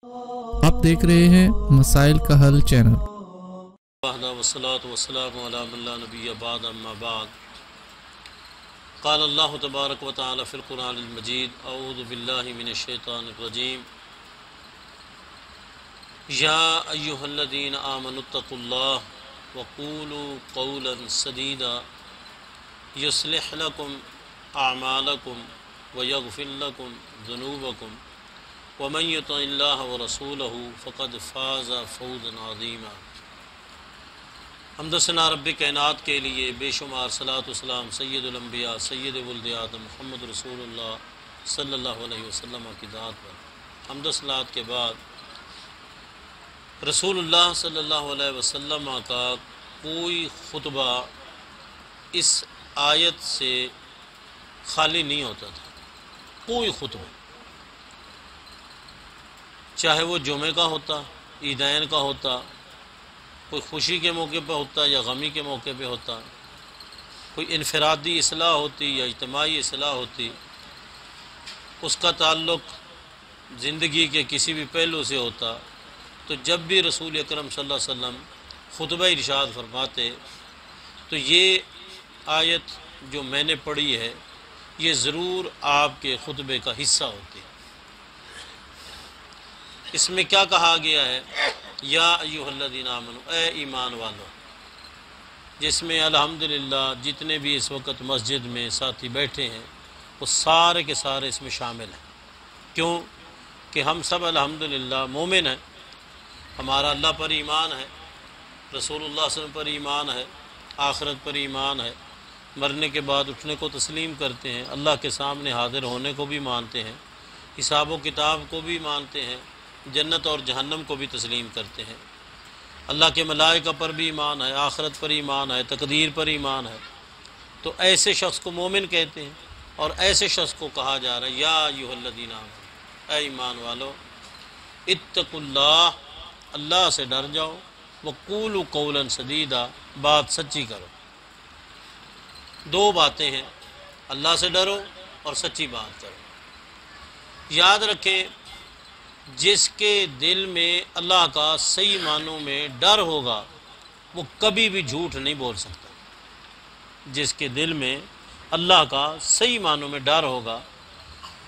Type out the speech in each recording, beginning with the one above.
آپ دیکھ رہے ہیں مسائل کا حل چینل۔ والصلاة والسلام علی من لا نبی بعد اما بعد قال اللہ تبارک و تعالی فی القرآن المجید اعوذ باللہ من الشیطان الرجیم یا ایہا الذین آمنوا اتقوا اللہ وقولوا قولا سدیدا یصلح لکم اعمالکم ویغفر لکم ذنوبکم ومن یطع اللہ ورسولہ فقد فاز فوزا عظیما۔ حمد و ثنا رب کائنات کے لیے بے شمار صلاۃ و سلام سید الانبیاء سید ولد آدم محمد رسول اللہ صلی اللہ علیہ وسلم کی ذات پر۔ حمد و صلاۃ کے بعد رسول اللہ صلی اللہ علیہ وسلم کا کوئی خطبہ اس آیت سے خالی نہیں ہوتا تھا، کوئی خطبہ، چاہے وہ جمعے کا ہوتا، عیدین کا ہوتا، کوئی خوشی کے موقع پہ ہوتا یا غمی کے موقع پہ ہوتا، کوئی انفرادی اصلاح ہوتی یا اجتماعی اصلاح ہوتی، اس کا تعلق زندگی کے کسی بھی پہلو سے ہوتا، تو جب بھی رسول اکرم صلی اللہ علیہ وسلم خطبہ ارشاد فرماتے تو یہ آیت جو میں نے پڑھی ہے یہ ضرور آپ کے خطبے کا حصہ ہوتی ہے۔ اس میں کیا کہا گیا ہے؟ یا ایھا الذین آمنوا، اے ایمان والو، جس میں الحمدللہ جتنے بھی اس وقت مسجد میں ساتھی بیٹھے ہیں وہ سارے کے سارے اس میں شامل ہیں۔ کیوں کہ ہم سب الحمدللہ مومن ہیں، ہمارا اللہ پر ایمان ہے، رسول اللہ صلی اللہ علیہ وسلم پر ایمان ہے، آخرت پر ایمان ہے، مرنے کے بعد اٹھنے کو تسلیم کرتے ہیں، اللہ کے سامنے حاضر ہونے کو بھی مانتے ہیں، حساب و کتاب کو بھی مانتے ہیں، جنت اور جہنم کو بھی تسلیم کرتے ہیں، اللہ کے ملائکہ پر بھی ایمان ہے، آخرت پر ایمان ہے، تقدیر پر ایمان ہے، تو ایسے شخص کو مومن کہتے ہیں۔ اور ایسے شخص کو کہا جا رہا ہے یا ایھا الذین آمنوا، اے ایمان والو، اتقوا اللہ، اللہ سے ڈر جاؤ، وقولوا قولا سدیدا، بات سچی کرو۔ دو باتیں ہیں، اللہ سے ڈرو اور سچی بات کرو۔ یاد رکھیں، جس کے دل میں اللہ کا صحیح معنوں میں ڈر ہوگا وہ کبھی بھی جھوٹ نہیں بول سکتا۔ جس کے دل میں اللہ کا صحیح معنوں میں ڈر ہوگا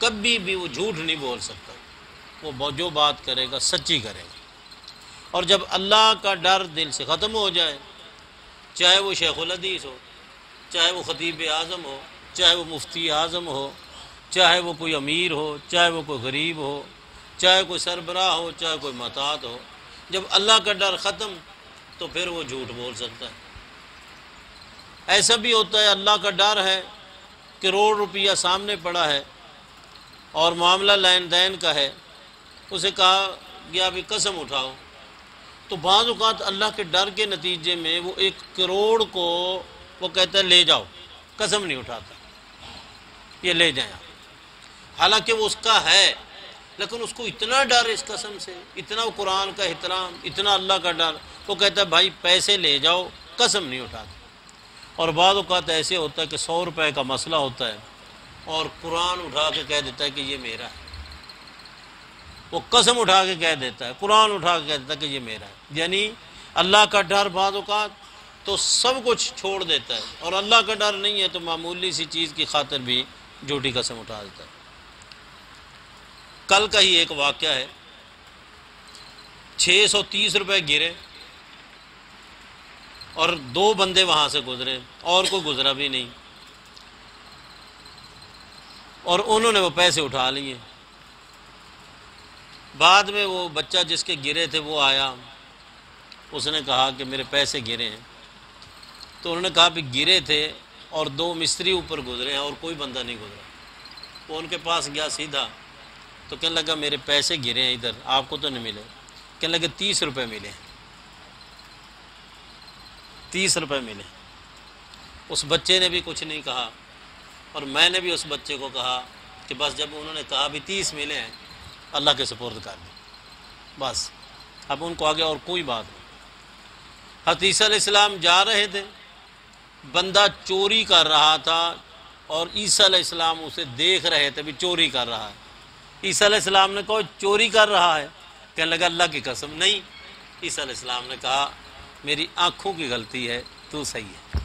کبھی بھی وہ جھوٹ نہیں بول سکتا، وہ جو بات کرے گا سچی کرے گا۔ اور جب اللہ کا ڈر دل سے ختم ہو جائے، چاہے وہ شیخ الحدیث ہو، چاہے وہ خطیب اعظم ہو، چاہے وہ مفتی اعظم ہو، چاہے وہ کوئی امیر ہو، چاہے وہ کوئی غریب ہو، چاہے کوئی سربراہ ہو، چاہے کوئی محتاط ہو، جب اللہ کا ڈر ختم تو پھر وہ جھوٹ بول سکتا ہے۔ ایسا بھی ہوتا ہے اللہ کا ڈر ہے، کروڑ روپیہ سامنے پڑا ہے اور معاملہ لین دین کا ہے، اسے کہا گیا بھی قسم اٹھاؤ، تو بعض اوقات اللہ کے ڈر کے نتیجے میں وہ 1 کروڑ کو وہ کہتا ہے لے جاؤ، قسم نہیں اٹھاتا، یہ لے جائیں آپ، حالانکہ وہ اس کا ہے، لیکن اس کو اتنا ڈر اس قسم سے، اتنا قرآن کا احترام، اتنا اللہ کا ڈر، وہ کہتا ہے بھائی پیسے لے جاؤ، قسم نہیں اٹھاتا۔ اور بعض اوقات ایسے ہوتا ہے کہ 100 روپے کا مسئلہ ہوتا ہے اور قرآن اٹھا کے کہہ دیتا ہے کہ یہ میرا ہے، وہ قسم اٹھا کے کہہ دیتا ہے، قرآن اٹھا کے کہہ دیتا ہے کہ یہ میرا ہے۔ یعنی اللہ کا ڈر بعض اوقات تو سب کچھ چھوڑ دیتا ہے، اور اللہ کا ڈر نہیں ہے تو معمولی سی چیز کی خاطر بھی جھوٹی قسم اٹھا دیتا ہے۔ کل کا ہی ایک واقعہ ہے، 630 روپے گرے اور 2 بندے وہاں سے گزرے اور کوئی گزرا بھی نہیں، اور انہوں نے وہ پیسے اٹھا لیے۔ بعد میں وہ بچہ جس کے گرے تھے وہ آیا، اس نے کہا کہ میرے پیسے گرے ہیں، تو انہوں نے کہا بھی گرے تھے اور 2 مستری اوپر گزرے ہیں اور کوئی بندہ نہیں گزرا۔ وہ ان کے پاس گیا سیدھا، تو کہنے لگا میرے پیسے گرے ہیں ادھر، آپ کو تو نہیں ملے؟ کہنے لگے 30 روپے ملے، 30 روپے ملے۔ اس بچے نے بھی کچھ نہیں کہا، اور میں نے بھی اس بچے کو کہا کہ بس جب انہوں نے کہا بھی 30 ملے ہیں اللہ کے سپرد کر دیں، بس اب ان کو آگے اور کوئی بات نہیں۔ حضرت عیسیٰ علیہ السلام جا رہے تھے، بندہ چوری کر رہا تھا اور عیسیٰ علیہ السلام اسے دیکھ رہے تھے بھی چوری کر رہا ہے۔ عیسیٰ علیہ السلام نے کہا چوری کر رہا ہے، کہنے لگا اللہ کی قسم نہیں. عیسیٰ علیہ السلام نے کہا میری آنکھوں کی غلطی ہے، تو صحیح ہے.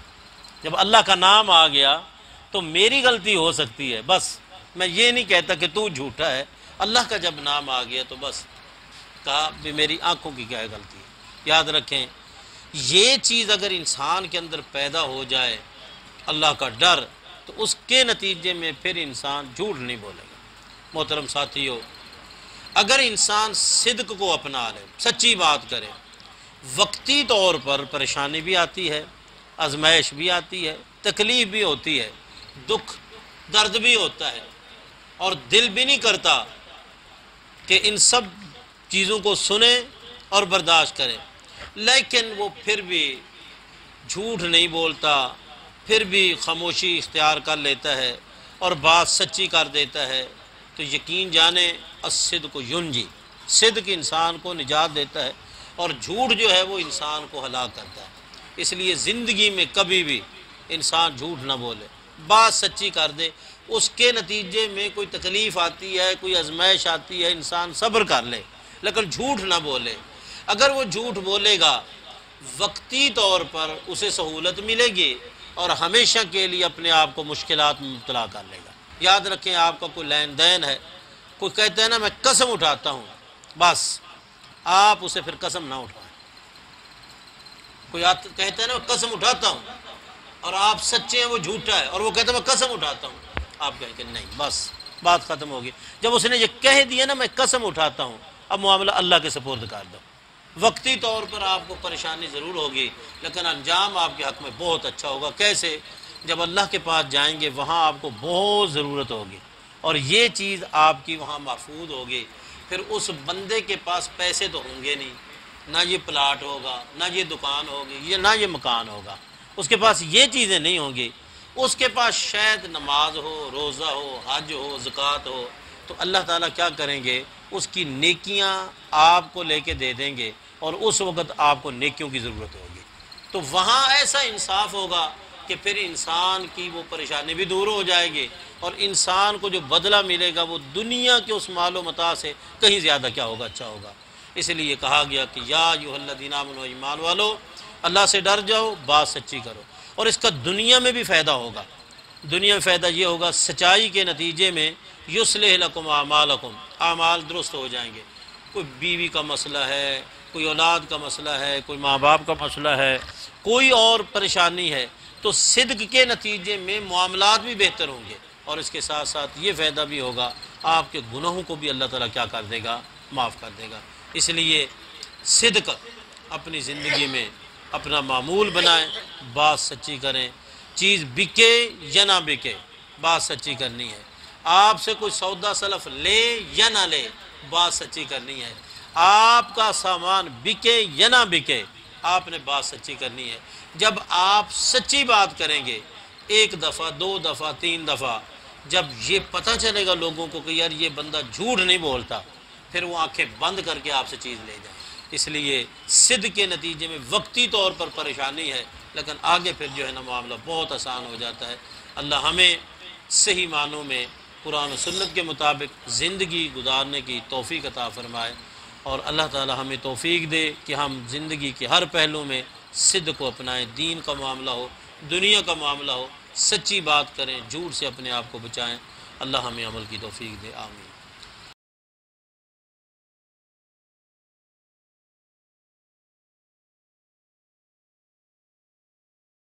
جب اللہ کا نام آ گیا تو میری غلطی ہو سکتی ہے، بس میں یہ نہیں کہتا کہ تو جھوٹا ہے. اللہ کا جب نام آ گیا تو بس کہا بھی میری آنکھوں کی کیا غلطی ہے. یاد رکھیں یہ چیز اگر انسان کے اندر پیدا ہو جائے اللہ کا ڈر، تو اس کے نتیجے میں پھر انسان جھوٹ نہیں بولے گا. محترم ساتھیو، اگر انسان صدق کو اپنا لے، سچی بات کرے، وقتی طور پر پریشانی بھی آتی ہے، آزمائش بھی آتی ہے، تکلیف بھی ہوتی ہے، دکھ درد بھی ہوتا ہے، اور دل بھی نہیں کرتا کہ ان سب چیزوں کو سنے اور برداشت کرے، لیکن وہ پھر بھی جھوٹ نہیں بولتا، پھر بھی خاموشی اختیار کر لیتا ہے اور بات سچی کر دیتا ہے. تو یقین جانے الصدق ینجی، صدق انسان کو نجات دیتا ہے، اور جھوٹ جو ہے وہ انسان کو ہلاک کرتا ہے. اس لیے زندگی میں کبھی بھی انسان جھوٹ نہ بولے، بات سچی کر دے. اس کے نتیجے میں کوئی تکلیف آتی ہے، کوئی آزمائش آتی ہے، انسان صبر کر لے، لیکن جھوٹ نہ بولے. اگر وہ جھوٹ بولے گا وقتی طور پر اسے سہولت ملے گی اور ہمیشہ کے لیے اپنے آپ کو مشکلات میں مبتلا کر لے گا. یاد رکھیں آپ کا کوئی لین دین ہے، کوئی کہتا ہے نا میں قسم اٹھاتا ہوں، بس آپ اسے پھر قسم نہ اٹھائیں. کوئی کہتا ہے نا میں قسم اٹھاتا ہوں اور آپ سچے ہیں وہ جھوٹا ہے، اور وہ کہتا ہے میں قسم اٹھاتا ہوں، آپ کہیں کہ نہیں، بس بات ختم ہوگی. جب اس نے یہ کہہ دیا نا میں قسم اٹھاتا ہوں، اب معاملہ اللہ کے سپرد کر دو. وقتی طور پر آپ کو پریشانی ضرور ہوگی، لیکن انجام آپ کے حق میں بہت اچھا ہوگا. کیسے؟ جب اللہ کے پاس جائیں گے وہاں آپ کو بہت ضرورت ہوگی، اور یہ چیز آپ کی وہاں محفوظ ہوگی. پھر اس بندے کے پاس پیسے تو ہوں گے نہیں، نہ یہ پلاٹ ہوگا، نہ یہ دکان ہوگی، نہ یہ مکان ہوگا، اس کے پاس یہ چیزیں نہیں ہوں گی. اس کے پاس شاید نماز ہو، روزہ ہو، حج ہو، زکوٰۃ ہو. تو اللہ تعالیٰ کیا کریں گے؟ اس کی نیکیاں آپ کو لے کے دے دیں گے، اور اس وقت آپ کو نیکیوں کی ضرورت ہوگی. تو وہاں ایسا انصاف ہوگا کہ پھر انسان کی وہ پریشانی بھی دور ہو جائے گی، اور انسان کو جو بدلہ ملے گا وہ دنیا کے اس مال و متاع سے کہیں زیادہ کیا ہوگا؟ اچھا ہوگا. اس لیے کہا گیا کہ یا ایھا الذین آمنوا، ایمان والو اللہ سے ڈر جاؤ، بات سچی کرو. اور اس کا دنیا میں بھی فائدہ ہوگا. دنیا میں فائدہ یہ ہوگا سچائی کے نتیجے میں یصلح لکم اعمالکم، اعمال درست ہو جائیں گے. کوئی بیوی کا مسئلہ ہے، کوئی اولاد کا مسئلہ ہے، کوئی ماں باپ کا مسئلہ ہے، کوئی اور پریشانی ہے، تو صدق کے نتیجے میں معاملات بھی بہتر ہوں گے. اور اس کے ساتھ ساتھ یہ فائدہ بھی ہوگا آپ کے گناہوں کو بھی اللہ تعالیٰ کیا کر دے گا؟ معاف کر دے گا. اس لیے صدق اپنی زندگی میں اپنا معمول بنائیں، بات سچی کریں. چیز بکے یا نہ بکے بات سچی کرنی ہے. آپ سے کوئی سودا سلف لے یا نہ لے بات سچی کرنی ہے. آپ کا سامان بکے یا نہ بکے آپ نے بات سچی کرنی ہے. جب آپ سچی بات کریں گے، ایک دفعہ، دو دفعہ، تین دفعہ، جب یہ پتہ چلے گا لوگوں کو کہ یار یہ بندہ جھوٹ نہیں بولتا، پھر وہ آنکھیں بند کر کے آپ سے چیز لے جائیں. اس لیے صدق کے نتیجے میں وقتی طور پر پریشانی ہے، لیکن آگے پھر جو ہے نا معاملہ بہت آسان ہو جاتا ہے. اللہ ہمیں صحیح معنوں میں قرآن و سنت کے مطابق زندگی گزارنے کی توفیق عطا فرمائے، اور اللہ تعالی ہمیں توفیق دے کہ ہم زندگی کے ہر پہلو میں صدق کو اپنائیں. دین کا معاملہ ہو، دنیا کا معاملہ ہو، سچی بات کریں، جھوٹ سے اپنے آپ کو بچائیں. اللہ ہمیں عمل کی توفیق دے. آمین.